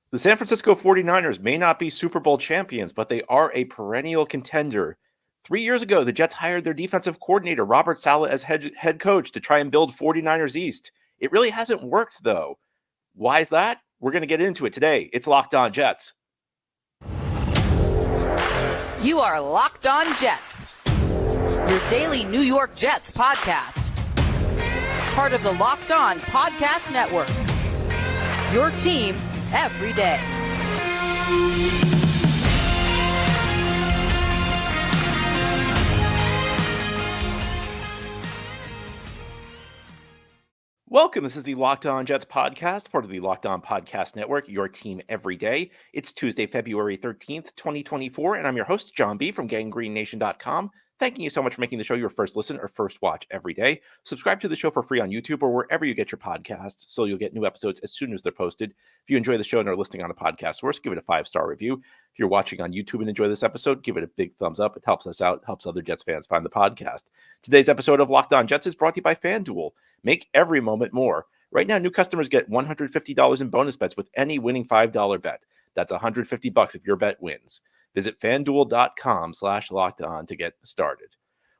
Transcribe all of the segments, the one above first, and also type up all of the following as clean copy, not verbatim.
The San Francisco 49ers may not be Super Bowl champions, but they are a perennial contender. 3 years ago, the Jets hired their defensive coordinator, Robert Saleh, as head coach to try and build 49ers East. It really hasn't worked, though. Why is that? We're going to get into it today. It's Locked On Jets. You are Locked On Jets, your daily New York Jets podcast. Part of the Locked On Podcast Network, your team every day. Welcome. This is the Locked On Jets podcast, part of the Locked On Podcast Network, your team every day. It's Tuesday, February 13th, 2024, and I'm your host, John B. from GangGreenNation.com. Thanking you so much for making the show your first listen or first watch every day. Subscribe to the show for free on YouTube or wherever you get your podcasts so you'll get new episodes as soon as they're posted. If you enjoy the show and are listening on a podcast source, give it a 5-star review. If you're watching on YouTube and enjoy this episode, give it a big thumbs up. It helps us out, helps other Jets fans find the podcast. Today's episode of Locked On Jets is brought to you by FanDuel. Make every moment more. Right now, new customers get $150 in bonus bets with any winning $5 bet. That's $150 if your bet wins. Visit FanDuel.com/LockedOn to get started.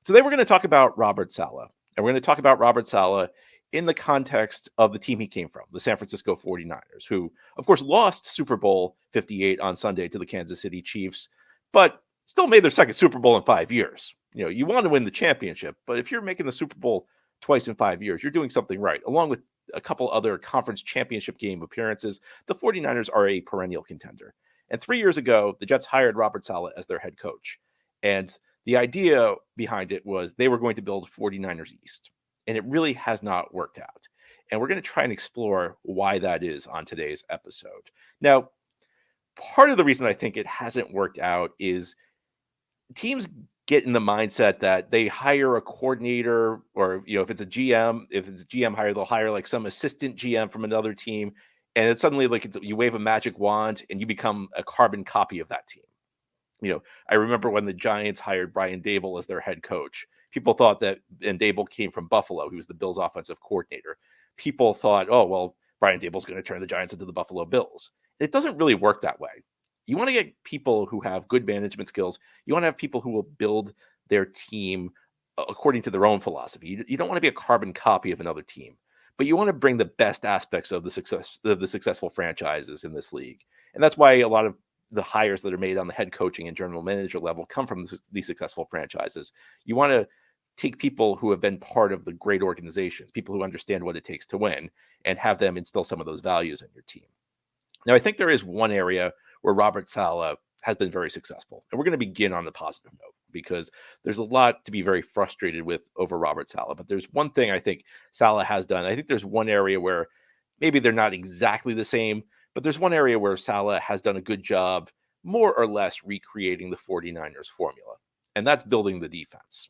Today, we're going to talk about Robert Saleh. And we're going to talk about Robert Saleh in the context of the team he came from, the San Francisco 49ers, who, of course, lost Super Bowl 58 on Sunday to the Kansas City Chiefs, but still made their second Super Bowl in 5 years. You know, you want to win the championship, but if you're making the Super Bowl twice in 5 years, you're doing something right. Along with a couple other conference championship game appearances, the 49ers are a perennial contender. And 3 years ago, the Jets hired Robert Saleh as their head coach. And the idea behind it was they were going to build 49ers East. And it really has not worked out. And we're going to try and explore why that is on today's episode. Now, part of the reason I think it hasn't worked out is teams get in the mindset that they hire a coordinator, or, you know, if it's a GM hire, they'll hire like some assistant GM from another team. And it's suddenly like you wave a magic wand and you become a carbon copy of that team. You know, I remember when the Giants hired Brian Daboll as their head coach. People thought that, and Daboll came from Buffalo. He was the Bills' offensive coordinator. People thought, oh, well, Brian Daboll's going to turn the Giants into the Buffalo Bills. It doesn't really work that way. You want to get people who have good management skills. You want to have people who will build their team according to their own philosophy. You don't want to be a carbon copy of another team, but you want to bring the best aspects of the successful franchises in this league. And that's why a lot of the hires that are made on the head coaching and general manager level come from these successful franchises. You want to take people who have been part of the great organizations, people who understand what it takes to win, and have them instill some of those values in your team. Now, I think there is one area where Robert Saleh has been very successful. And we're going to begin on the positive note because there's a lot to be very frustrated with over Robert Saleh. But there's one thing I think Saleh has done. I think there's one area where maybe they're not exactly the same, but there's one area where Saleh has done a good job, more or less recreating the 49ers formula, and that's building the defense.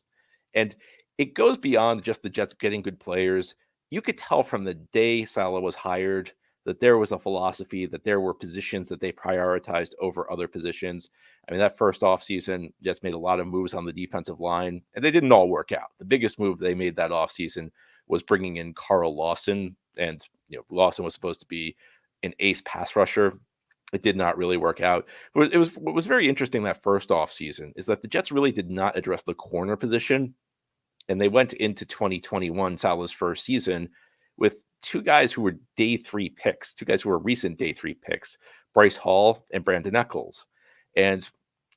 And it goes beyond just the Jets getting good players. You could tell from the day Saleh was hired that there was a philosophy, that there were positions that they prioritized over other positions. I mean, that first offseason, Jets made a lot of moves on the defensive line, and they didn't all work out. The biggest move they made that offseason was bringing in Carl Lawson, and Lawson was supposed to be an ace pass rusher. It did not really work out. What was very interesting that first offseason is that the Jets really did not address the corner position, and they went into 2021, Saleh's first season, with two guys who were day 3 picks, two guys who were recent day 3 picks, Bryce Hall and Brandon Echols. And,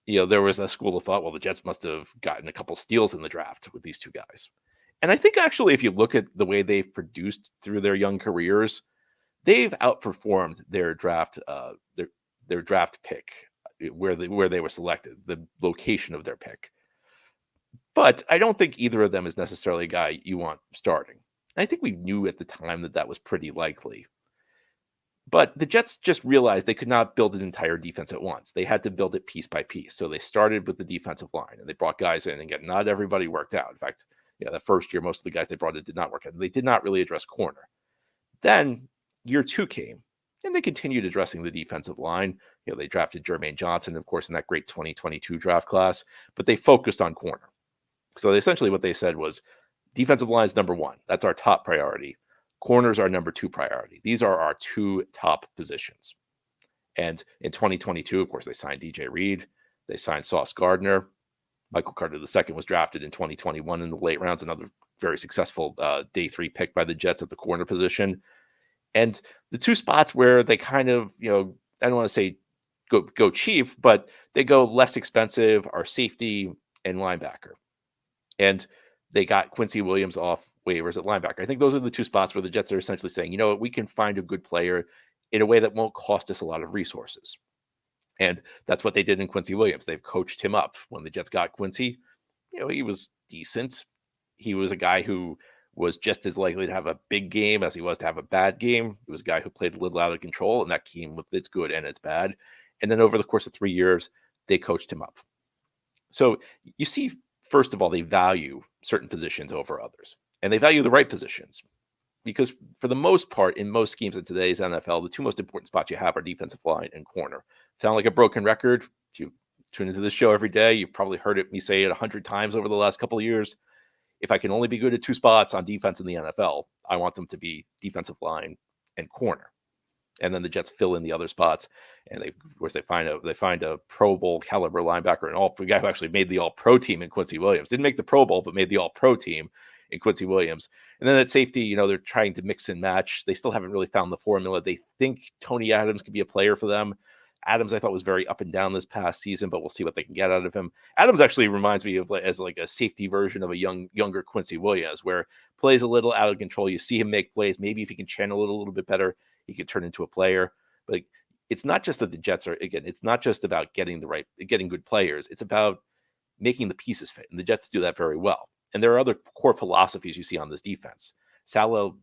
there was a school of thought, well, the Jets must have gotten a couple steals in the draft with these two guys. And I think actually, if you look at the way they've produced through their young careers, they've outperformed their draft their draft pick where they were selected, the location of their pick. But I don't think either of them is necessarily a guy you want starting. I think we knew at the time that was pretty likely. But the Jets just realized they could not build an entire defense at once. They had to build it piece by piece. So they started with the defensive line, and they brought guys in. And again, not everybody worked out. In fact, that first year, most of the guys they brought in did not work out. They did not really address corner. Then year 2 came, and they continued addressing the defensive line. They drafted Jermaine Johnson, of course, in that great 2022 draft class, but they focused on corner. So essentially what they said was, defensive line is number 1. That's our top priority. Corners are number 2 priority. These are our 2 top positions. And in 2022, of course, they signed DJ Reed. They signed Sauce Gardner. Michael Carter II was drafted in 2021 in the late rounds, another very successful day 3 pick by the Jets at the corner position. And the two spots where they kind of, I don't want to say go cheap, but they go less expensive are safety and linebacker. And they got Quincy Williams off waivers at linebacker. I think those are the two spots where the Jets are essentially saying, we can find a good player in a way that won't cost us a lot of resources. And that's what they did in Quincy Williams. They've coached him up. When the Jets got Quincy, he was decent. He was a guy who was just as likely to have a big game as he was to have a bad game. He was a guy who played a little out of control, and that came with its good and its bad. And then over the course of 3 years, they coached him up. So you see, first of all, they value certain positions over others, and they value the right positions. Because for the most part, in most schemes in today's NFL, the two most important spots you have are defensive line and corner. Sound like a broken record? If you tune into this show every day, you've probably heard me say it 100 times over the last couple of years. If I can only be good at two spots on defense in the NFL, I want them to be defensive line and corner. And then the Jets fill in the other spots, and they find a Pro Bowl caliber linebacker, a guy who actually made the All Pro team in Quincy Williams. Didn't make the Pro Bowl, but made the All Pro team in Quincy Williams. And then at safety, they're trying to mix and match. They still haven't really found the formula. They think Tony Adams could be a player for them. Adams, I thought, was very up and down this past season, but we'll see what they can get out of him. Adams actually reminds me of as like a safety version of a younger Quincy Williams, where plays a little out of control. You see him make plays. Maybe if he can channel it a little bit better, he could turn into a player. But it's not just that the Jets it's not just about getting good players. It's about making the pieces fit. And the Jets do that very well. And there are other core philosophies you see on this defense. Saleh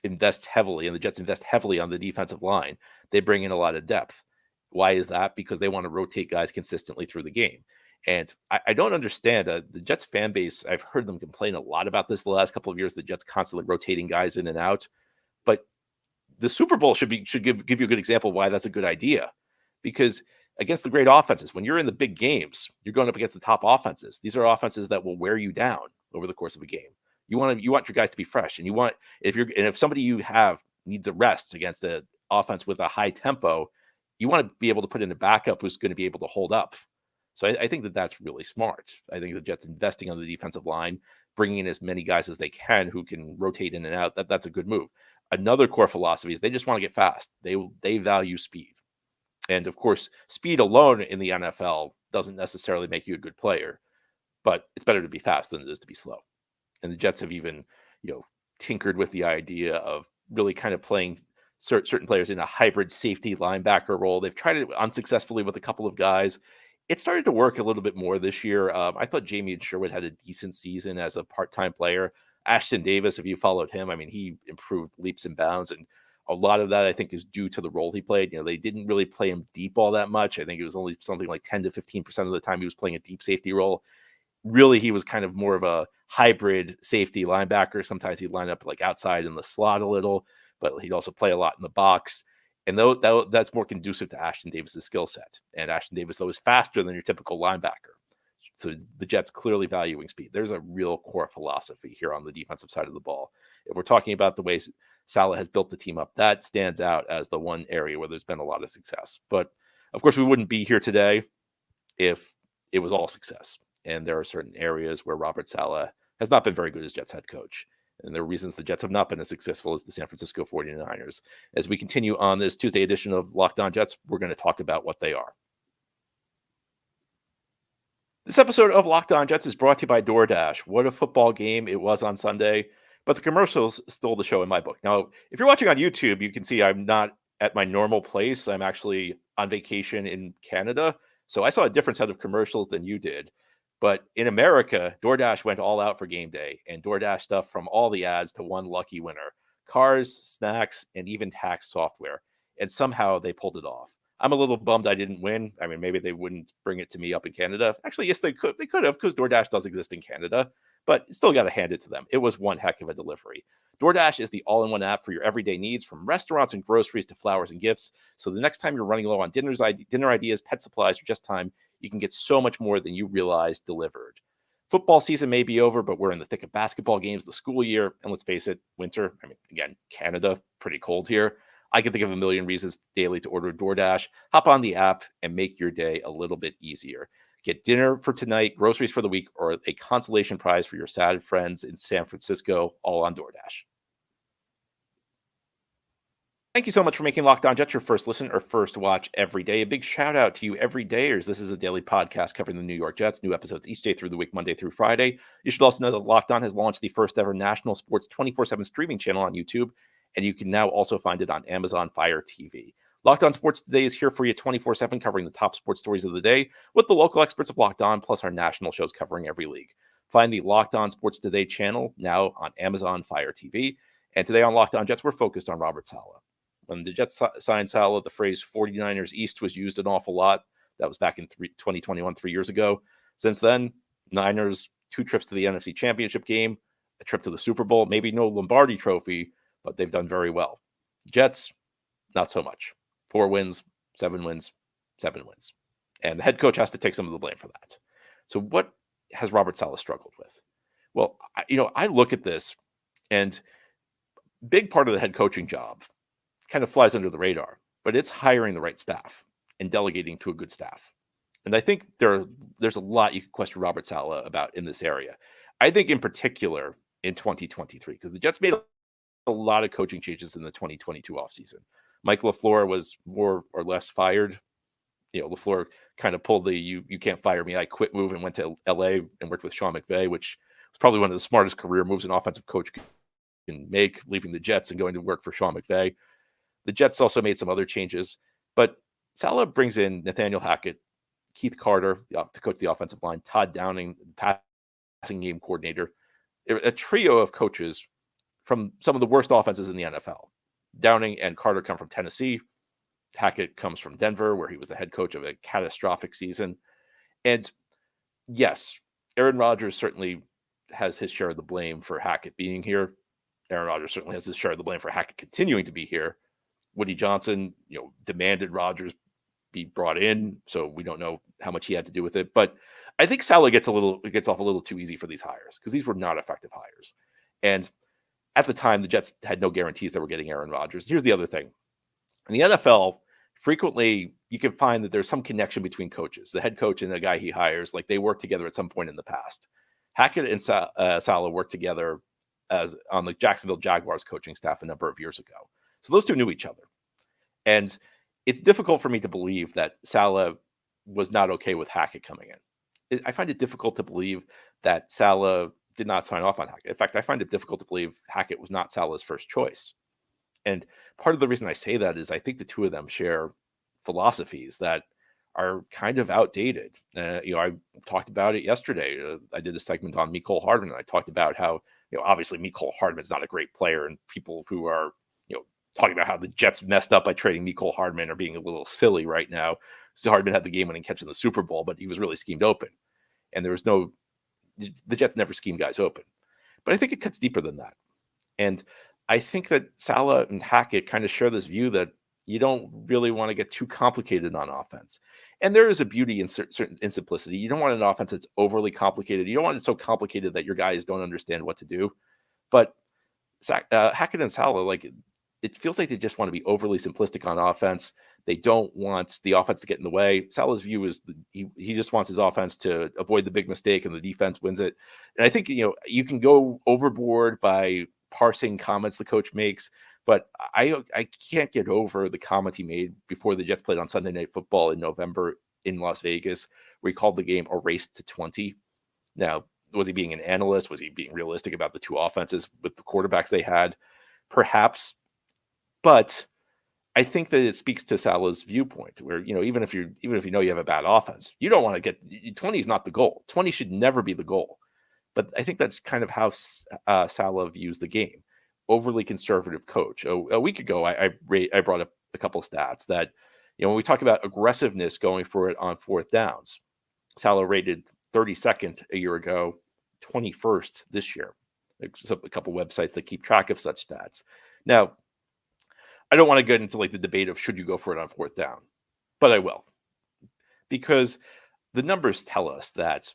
invests heavily, and the Jets invest heavily on the defensive line. They bring in a lot of depth. Why is that? Because they want to rotate guys consistently through the game. And I don't understand the Jets fan base. I've heard them complain a lot about this the last couple of years. The Jets constantly rotating guys in and out. But the Super Bowl should give you a good example of why that's a good idea. Because against the great offenses, when you're in the big games, you're going up against the top offenses. These are offenses that will wear you down over the course of a game. You want your guys to be fresh, and if somebody you have needs a rest against an offense with a high tempo, you want to be able to put in a backup who's going to be able to hold up. So I think that's really smart. I think the Jets investing on the defensive line, bringing in as many guys as they can who can rotate in and out, that's a good move. Another core philosophy is they just want to get fast. They value speed. And of course, speed alone in the NFL doesn't necessarily make you a good player, but it's better to be fast than it is to be slow. And the Jets have even, tinkered with the idea of really kind of playing certain players in a hybrid safety linebacker role. They've tried it unsuccessfully with a couple of guys. It started to work a little bit more this year. I thought Jamie Sherwood had a decent season as a part-time player. Ashton Davis, if you followed him, he improved leaps and bounds, and a lot of that I think is due to the role he played. They didn't really play him deep all that much. I think it was only something like 10 to 15% of the time he was playing a deep safety role. Really, he was kind of more of a hybrid safety linebacker. Sometimes he'd line up like outside in the slot a little, but he'd also play a lot in the box. And that's more conducive to Ashton Davis's skill set. And Ashton Davis, though, is faster than your typical linebacker. So the Jets clearly valuing speed. There's a real core philosophy here on the defensive side of the ball. If we're talking about the way Saleh has built the team up, that stands out as the one area where there's been a lot of success. But of course, we wouldn't be here today if it was all success. And there are certain areas where Robert Saleh has not been very good as Jets head coach. And there are reasons the Jets have not been as successful as the San Francisco 49ers. As we continue on this Tuesday edition of Locked On Jets, we're going to talk about what they are. This episode of Locked On Jets is brought to you by DoorDash. What a football game it was on Sunday, but the commercials stole the show in my book. Now, if you're watching on YouTube, you can see I'm not at my normal place. I'm actually on vacation in Canada, so I saw a different set of commercials than you did. But in America, DoorDash went all out for game day, and DoorDash stuff from all the ads to one lucky winner. Cars, snacks, and even tax software. And somehow they pulled it off. I'm a little bummed I didn't win. Maybe they wouldn't bring it to me up in Canada. Actually, yes, they could. They could have, because DoorDash does exist in Canada. But still got to hand it to them. It was one heck of a delivery. DoorDash is the all-in-one app for your everyday needs, from restaurants and groceries to flowers and gifts. So the next time you're running low on dinner ideas, pet supplies, or just time, you can get so much more than you realize delivered. Football season may be over, but we're in the thick of basketball games, the school year, and let's face it, winter. Again, Canada, pretty cold here. I can think of a million reasons daily to order DoorDash. Hop on the app and make your day a little bit easier. Get dinner for tonight, groceries for the week, or a consolation prize for your sad friends in San Francisco, all on DoorDash. Thank you so much for making Locked On Jets your first listen or first watch every day. A big shout out to you everydayers. This is a daily podcast covering the New York Jets. New episodes each day through the week, Monday through Friday. You should also know that Locked On has launched the first ever national sports 24/7 streaming channel on YouTube, and you can now also find it on Amazon Fire TV. Locked On Sports Today is here for you 24/7, covering the top sports stories of the day with the local experts of Locked On, plus our national shows covering every league. Find the Locked On Sports Today channel now on Amazon Fire TV. And today on Locked On Jets, we're focused on Robert Saleh. When the Jets signed Saleh, the phrase 49ers East was used an awful lot. That was back in 2021, 3 years ago. Since then, Niners, 2 trips to the NFC Championship game, a trip to the Super Bowl, maybe no Lombardi trophy, but they've done very well. Jets, not so much. 4 wins, 7 wins, 7 wins. And the head coach has to take some of the blame for that. So what has Robert Saleh struggled with? Well, I look at this, and big part of the head coaching job kind of flies under the radar, but it's hiring the right staff and delegating to a good staff. And I think there's a lot you could question Robert Saleh about in this area. I think in particular in 2023, because the Jets made a lot of coaching changes in the 2022 offseason. Mike LaFleur was more or less fired. LaFleur kind of pulled the you can't fire me, I quit move and went to LA and worked with Sean McVay, which was probably one of the smartest career moves an offensive coach can make, leaving the Jets and going to work for Sean McVay. The Jets also made some other changes, but Saleh brings in Nathaniel Hackett, Keith Carter to coach the offensive line, Todd Downing, passing game coordinator, a trio of coaches from some of the worst offenses in the NFL. Downing and Carter come from Tennessee. Hackett comes from Denver, where he was the head coach of a catastrophic season. And yes, Aaron Rodgers certainly has his share of the blame for Hackett being here. Aaron Rodgers certainly has his share of the blame for Hackett continuing to be here. Woody Johnson, demanded Rodgers be brought in, so we don't know how much he had to do with it. But I think Saleh gets off a little too easy for these hires because these were not effective hires. And at the time, the Jets had no guarantees they were getting Aaron Rodgers. Here's the other thing. In the NFL, frequently you can find that there's some connection between coaches. The head coach and the guy he hires, like they worked together at some point in the past. Hackett and Saleh worked together as on the Jacksonville Jaguars coaching staff a number of years ago. So those two knew each other. And it's difficult for me to believe that Saleh was not okay with Hackett coming in. I find it difficult to believe that Saleh did not sign off on Hackett. In fact, I find it difficult to believe Hackett was not Saleh's first choice. And part of the reason I say that is I think the two of them share philosophies that are kind of outdated. I talked about it yesterday. I did a segment on Mecole Hardman, and I talked about how, obviously Mecole Hardman's not a great player, and people who are, talking about how the Jets messed up by trading Mecole Hardman are being a little silly right now. So Hardman had the game-winning catch in the Super Bowl, but he was really schemed open. And the Jets never schemed guys open. But I think it cuts deeper than that. And I think that Saleh and Hackett kind of share this view that you don't really want to get too complicated on offense. And there is a beauty in certain simplicity. You don't want an offense that's overly complicated. You don't want it so complicated that your guys don't understand what to do. But Hackett and Saleh, it feels like they just want to be overly simplistic on offense. They don't want the offense to get in the way. Saleh's view is he just wants his offense to avoid the big mistake and the defense wins it. And I think, you can go overboard by parsing comments the coach makes, but I can't get over the comment he made before the Jets played on Sunday Night Football in November in Las Vegas, where he called the game a race to 20. Now, was he being an analyst? Was he being realistic about the two offenses with the quarterbacks they had? Perhaps. But I think that it speaks to Saleh's viewpoint, where even if you know you have a bad offense, you don't want to get 20 is not the goal. 20 should never be the goal. But I think that's kind of how Saleh views the game. Overly conservative coach. A week ago, I brought up a couple of stats that when we talk about aggressiveness going for it on fourth downs, Saleh rated 32nd a year ago, 21st this year. There's a couple websites that keep track of such stats. Now, I don't want to get into the debate of should you go for it on fourth down, but I will, because the numbers tell us that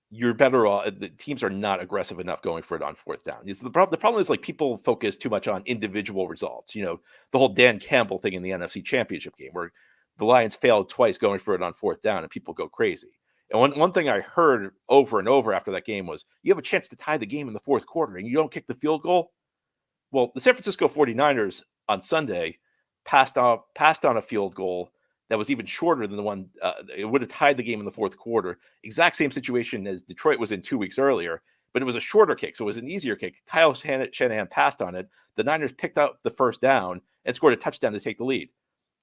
you're better off. The teams are not aggressive enough going for it on fourth down. The problem is like people focus too much on individual results. The whole Dan Campbell thing in the NFC Championship game where the Lions failed twice going for it on fourth down and people go crazy. And one thing I heard over and over after that game was you have a chance to tie the game in the fourth quarter and you don't kick the field goal. Well, the San Francisco 49ers on Sunday passed on a field goal that was even shorter than the one it would have tied the game in the fourth quarter. Exact same situation as Detroit was in 2 weeks earlier, but it was a shorter kick, so it was an easier kick. Kyle Shanahan passed on it. The Niners picked up the first down and scored a touchdown to take the lead.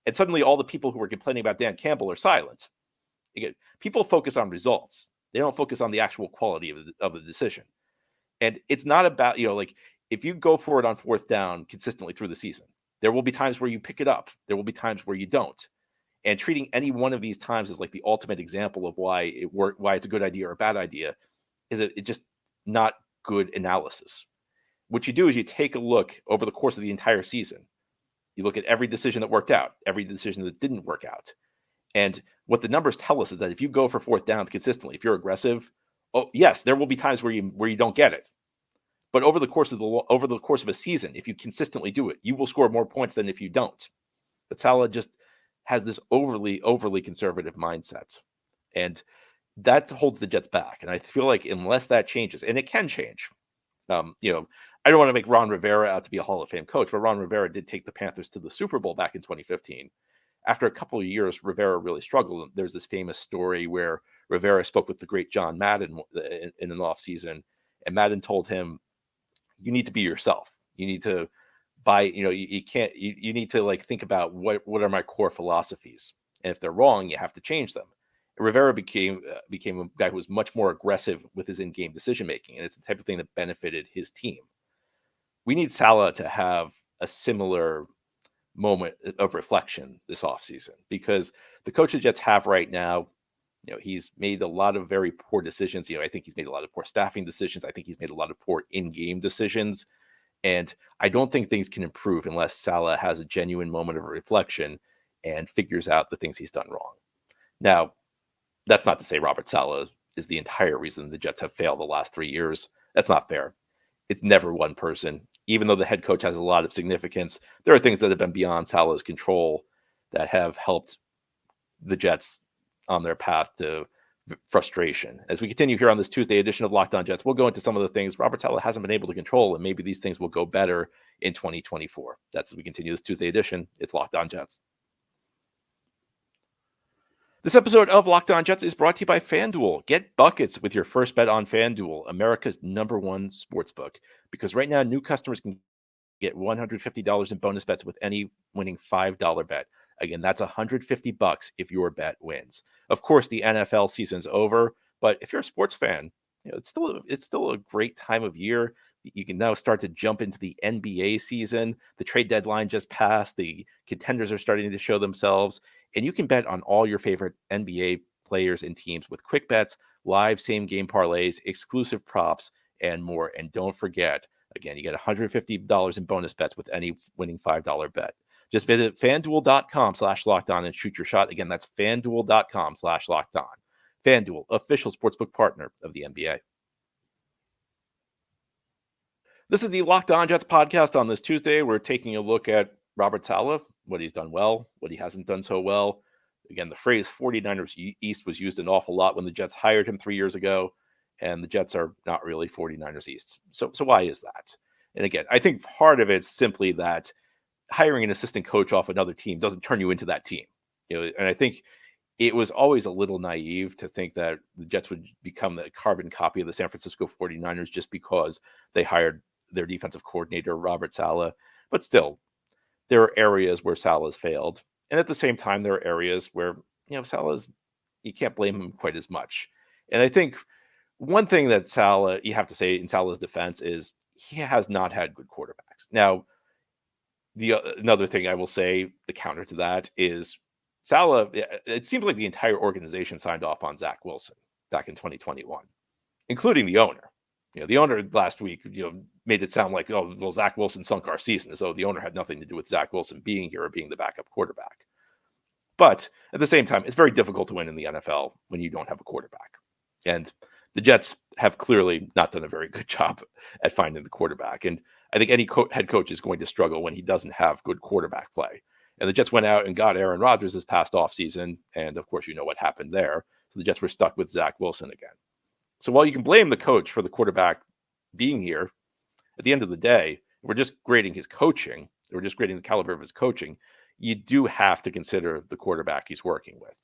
And suddenly all the people who were complaining about Dan Campbell are silent. Again, people focus on results. They don't focus on the actual quality of the decision. And it's not about, like if you go for it on fourth down consistently through the season, there will be times where you pick it up. There will be times where you don't. And treating any one of these times as like the ultimate example of why it's a good idea or a bad idea is it just not good analysis. What you do is you take a look over the course of the entire season. You look at every decision that worked out, every decision that didn't work out. And what the numbers tell us is that if you go for fourth downs consistently, if you're aggressive, oh yes, there will be times where you don't get it. But over the course of a season, if you consistently do it, you will score more points than if you don't. But Saleh just has this overly conservative mindset. And that holds the Jets back. And I feel like unless that changes, and it can change, I don't want to make Ron Rivera out to be a Hall of Fame coach, but Ron Rivera did take the Panthers to the Super Bowl back in 2015. After a couple of years, Rivera really struggled. There's this famous story where Rivera spoke with the great John Madden in an offseason, and Madden told him, you need to be yourself. You need to you need to like think about what are my core philosophies, and if they're wrong, you have to change them. And Rivera became a guy who was much more aggressive with his in-game decision making, and it's the type of thing that benefited his team. We need Saleh to have a similar moment of reflection this offseason, because the coach the Jets have right now, he's made a lot of very poor decisions. I think he's made a lot of poor staffing decisions. I think he's made a lot of poor in-game decisions. And I don't think things can improve unless Saleh has a genuine moment of reflection and figures out the things he's done wrong. Now, that's not to say Robert Saleh is the entire reason the Jets have failed the last 3 years. That's not fair. It's never one person. Even though the head coach has a lot of significance, there are things that have been beyond Saleh's control that have helped the Jets on their path to frustration. As we continue here on this Tuesday edition of Locked On Jets, we'll go into some of the things Robert Saleh hasn't been able to control, and maybe these things will go better in 2024. That's as we continue this Tuesday edition. It's Locked On Jets. This episode of Locked On Jets is brought to you by FanDuel. Get buckets with your first bet on FanDuel, America's #1 sportsbook, because right now new customers can get $150 in bonus bets with any winning $5 bet. Again, that's $150 if your bet wins. Of course, the NFL season's over, but if you're a sports fan, it's still a great time of year. You can now start to jump into the NBA season. The trade deadline just passed. The contenders are starting to show themselves, and you can bet on all your favorite NBA players and teams with quick bets, live same game parlays, exclusive props, and more. And don't forget, again, you get $150 in bonus bets with any winning $5 bet. Just visit FanDuel.com/lockedon and shoot your shot. Again, that's FanDuel.com/lockedon. FanDuel, official sportsbook partner of the NBA. This is the Locked On Jets podcast. On this Tuesday, we're taking a look at Robert Saleh, what he's done well, what he hasn't done so well. Again, the phrase 49ers East was used an awful lot when the Jets hired him 3 years ago, and the Jets are not really 49ers East. So why is that? And again, I think part of it's simply that hiring an assistant coach off another team doesn't turn you into that team. And I think it was always a little naive to think that the Jets would become the carbon copy of the San Francisco 49ers just because they hired their defensive coordinator, Robert Saleh. But still, there are areas where Saleh's failed. And at the same time, there are areas where, Saleh's, you can't blame him quite as much. And I think one thing that Saleh, you have to say in Saleh's defense, is he has not had good quarterbacks. Now, another thing I will say, the counter to that is Saleh, it seems like the entire organization signed off on Zach Wilson back in 2021, including the owner. The owner last week, made it sound like, oh, well, Zach Wilson sunk our season, as though the owner had nothing to do with Zach Wilson being here or being the backup quarterback. But at the same time, it's very difficult to win in the NFL when you don't have a quarterback. And the Jets have clearly not done a very good job at finding the quarterback. And I think any head coach is going to struggle when he doesn't have good quarterback play. And the Jets went out and got Aaron Rodgers this past offseason. And of course, you know what happened there. So the Jets were stuck with Zach Wilson again. So while you can blame the coach for the quarterback being here, at the end of the day, we're just grading his coaching. We're just grading the caliber of his coaching. You do have to consider the quarterback he's working with.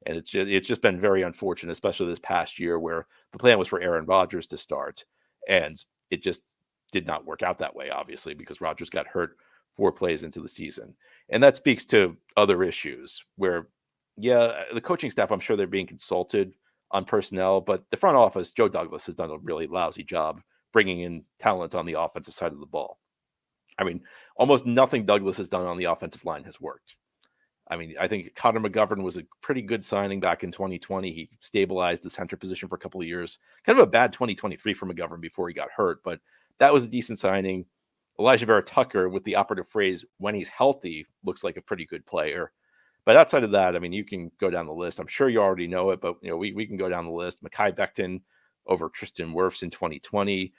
And it's just been very unfortunate, especially this past year where the plan was for Aaron Rodgers to start. And it just did not work out that way, obviously, because Rodgers got hurt 4 plays into the season. And that speaks to other issues where, yeah, the coaching staff, I'm sure they're being consulted on personnel, but the front office, Joe Douglas, has done a really lousy job bringing in talent on the offensive side of the ball. I mean, almost nothing Douglas has done on the offensive line has worked. I mean, I think Connor McGovern was a pretty good signing back in 2020. He stabilized the center position for a couple of years. Kind of a bad 2023 for McGovern before he got hurt, but that was a decent signing. Elijah Vera Tucker, with the operative phrase, when he's healthy, looks like a pretty good player. But outside of that, I mean, you can go down the list. I'm sure you already know it, but we can go down the list. Mekhi Becton over Tristan Wirfs in 2020.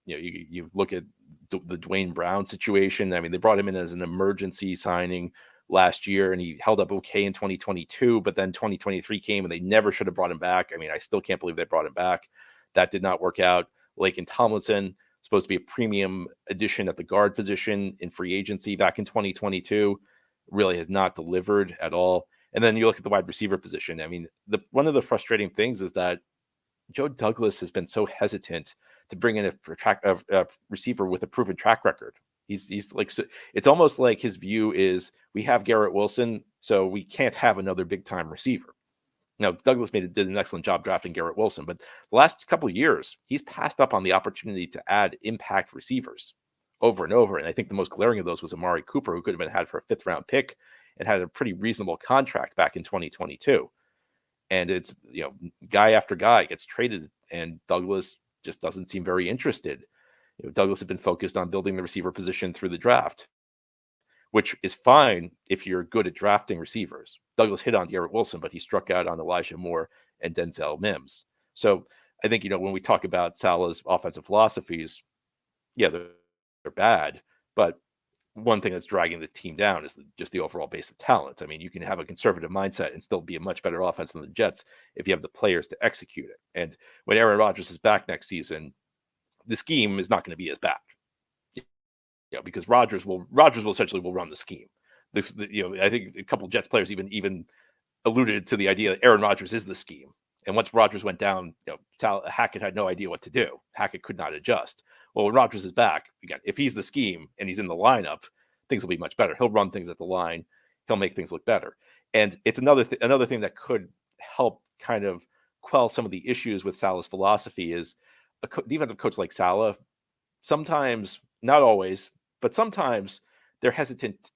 You look at the Dwayne Brown situation. I mean, they brought him in as an emergency signing last year, and he held up okay in 2022, but then 2023 came and they never should have brought him back. I mean, I still can't believe they brought him back. That did not work out. Laken Tomlinson, supposed to be a premium addition at the guard position in free agency back in 2022, really has not delivered at all. And then you look at the wide receiver position. I mean, one of the frustrating things is that Joe Douglas has been so hesitant to bring in a receiver with a proven track record. He's like, it's almost like his view is we have Garrett Wilson, so we can't have another big time receiver. Now, Douglas did an excellent job drafting Garrett Wilson, but the last couple of years, he's passed up on the opportunity to add impact receivers over and over. And I think the most glaring of those was Amari Cooper, who could have been had for a 5th round pick and had a pretty reasonable contract back in 2022. And it's, guy after guy gets traded, and Douglas just doesn't seem very interested. Douglas has been focused on building the receiver position through the draft, which is fine if you're good at drafting receivers. Douglas hit on Garrett Wilson, but he struck out on Elijah Moore and Denzel Mims. So I think, when we talk about Saleh's offensive philosophies, yeah, they're bad, but one thing that's dragging the team down is just the overall base of talent. I mean, you can have a conservative mindset and still be a much better offense than the Jets if you have the players to execute it. And when Aaron Rodgers is back next season, the scheme is not going to be as bad, because Rodgers will essentially run the scheme. I think a couple of Jets players even alluded to the idea that Aaron Rodgers is the scheme. And once Rodgers went down, Hackett had no idea what to do. Hackett could not adjust. Well, when Rodgers is back, again, if he's the scheme and he's in the lineup, things will be much better. He'll run things at the line. He'll make things look better. And it's another thing that could help kind of quell some of the issues with Saleh's philosophy is a defensive coach like Saleh, sometimes, not always, but sometimes they're hesitant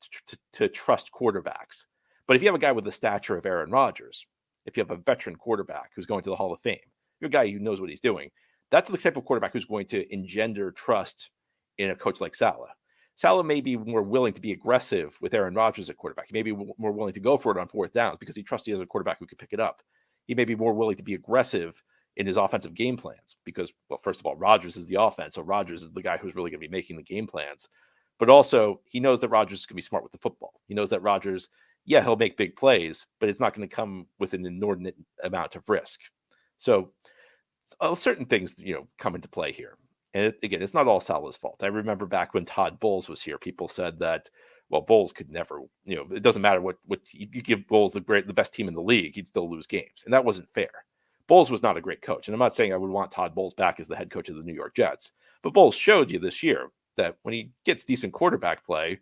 to trust quarterbacks. But if you have a guy with the stature of Aaron Rodgers, if you have a veteran quarterback who's going to the Hall of Fame, you're a guy who knows what he's doing, that's the type of quarterback who's going to engender trust in a coach like Saleh. Saleh may be more willing to be aggressive with Aaron Rodgers at quarterback. He may be more willing to go for it on 4th downs because he trusts the other quarterback who can pick it up. He may be more willing to be aggressive in his offensive game plans because, well, first of all, Rodgers is the offense, so Rodgers is the guy who's really going to be making the game plans. But also, he knows that Rodgers is going to be smart with the football. He knows that Rodgers, he'll make big plays, but it's not going to come with an inordinate amount of risk. So certain things, come into play here. And again, it's not all Saleh's fault. I remember back when Todd Bowles was here, people said that, well, Bowles could never, it doesn't matter what you give Bowles the best team in the league, he'd still lose games. And that wasn't fair. Bowles was not a great coach. And I'm not saying I would want Todd Bowles back as the head coach of the New York Jets, but Bowles showed you this year that when he gets decent quarterback play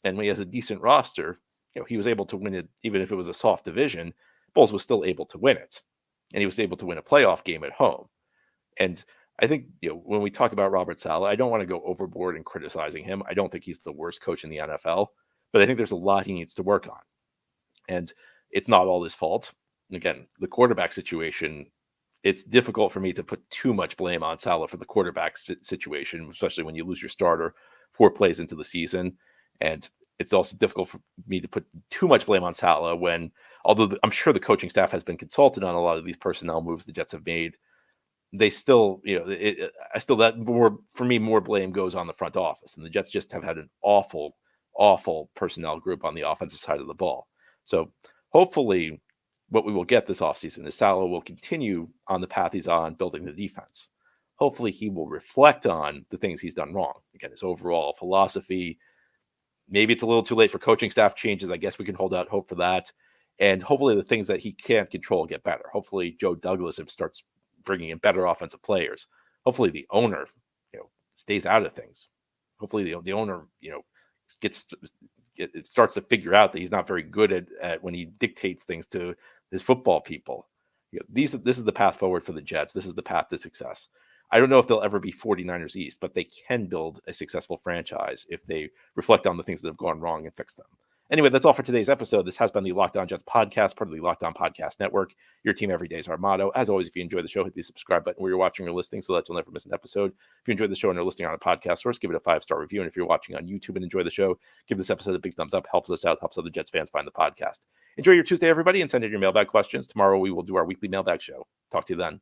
and when he has a decent roster, he was able to win it, even if it was a soft division. Bowles was still able to win it. And he was able to win a playoff game at home. And I think, when we talk about Robert Saleh, I don't want to go overboard in criticizing him. I don't think he's the worst coach in the NFL, but I think there's a lot he needs to work on. And it's not all his fault. Again, the quarterback situation, it's difficult for me to put too much blame on Saleh for the quarterback situation, especially when you lose your starter 4 plays into the season. And it's also difficult for me to put too much blame on Saleh when although I'm sure the coaching staff has been consulted on a lot of these personnel moves the Jets have made, they still, for me, more blame goes on the front office, and the Jets just have had an awful personnel group on the offensive side of the ball. So hopefully what we will get this offseason is Saleh will continue on the path he's on, building the defense. Hopefully he will reflect on the things he's done wrong. Again, his overall philosophy. Maybe it's a little too late for coaching staff changes. I guess we can hold out hope for that. And hopefully the things that he can't control get better. Hopefully Joe Douglas starts bringing in better offensive players. Hopefully the owner, stays out of things. Hopefully the owner, starts to figure out that he's not very good at when he dictates things to his football people. This is the path forward for the Jets. This is the path to success. I don't know if they'll ever be 49ers East, but they can build a successful franchise if they reflect on the things that have gone wrong and fix them. Anyway, that's all for today's episode. This has been the Locked On Jets podcast, part of the Locked On Podcast Network. Your team every day is our motto. As always, if you enjoy the show, hit the subscribe button where you're watching or listening so that you'll never miss an episode. If you enjoyed the show and are listening on a podcast source, give it a 5-star review. And if you're watching on YouTube and enjoy the show, give this episode a big thumbs up. Helps us out, helps other Jets fans find the podcast. Enjoy your Tuesday, everybody, and send in your mailbag questions. Tomorrow we will do our weekly mailbag show. Talk to you then.